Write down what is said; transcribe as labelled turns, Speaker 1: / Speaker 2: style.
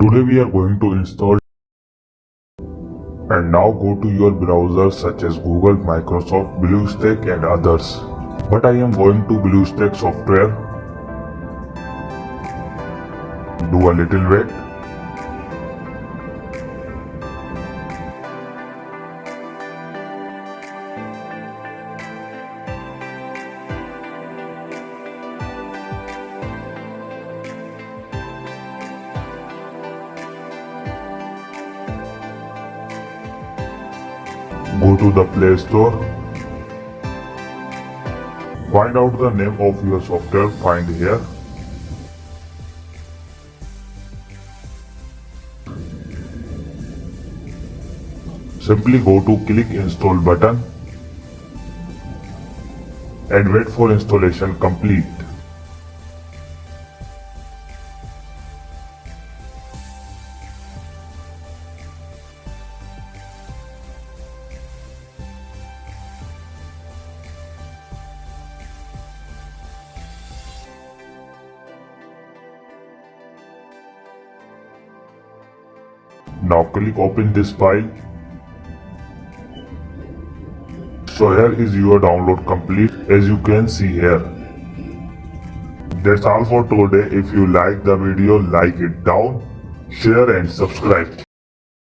Speaker 1: Today we are going to install and now go to your browser such as Google, Microsoft, BlueStack and others. But I am going to BlueStack software. Do a little wait. Go to the Play Store. Find out the name of your software, find here. Simply go to click install button and wait for installation complete. Now click open this file. So here is your download complete, as you can see here. That's all for today. If you like the video, like it down, share and subscribe.